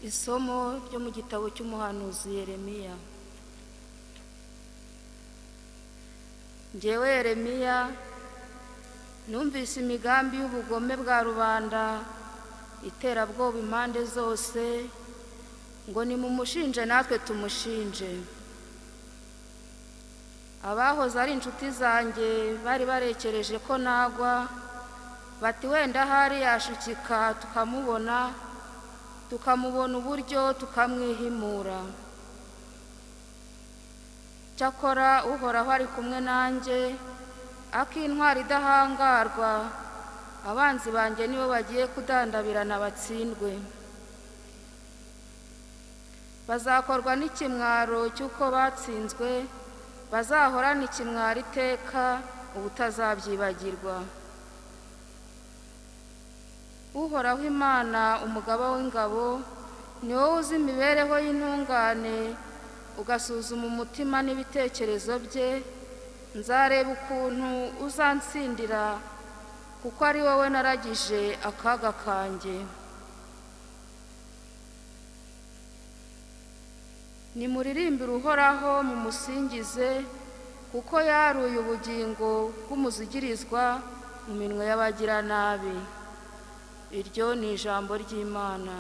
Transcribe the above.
Isomo ryo mu gitabo cy'umuhanuzi Yeremiya. Njyewe Yeremiya numvise imigambi y'ubugome bwa rubanda iterabwoba impande zose, ngo nimumushinje natwe tumushinje. Abahoze ari inshuti zanjye bari barekereje ko nagwa, bati wenda hari yashukika tukamubona uburyo tukamwihimura. Cyakora Uhoraho ari kumwe nanjye, ak'intwari idahangarwa, abanzi banjye nibo bagiye kudandabirana batsindwe. Bazakorwa n'ikimwaro cy'uko batsinzwe, bazahorana ikimwaro iteka ubutazabyibagirwa. Uhoraho Imana umugaba w'ingabo, ni wowe uzi imibereho y'intungane, ugasuzuma umutima n'ibitekerezo bye. Nzareba ukuntu uzansindira, kuko ari wowe naragije akaga kanjye. Nimuririmbire Uhoraho mumusingize, kuko yaruye ubugingo bw'umuzigirizwa mu minwe y'abagiranabi. Iryo ni ijambo ry'Imana.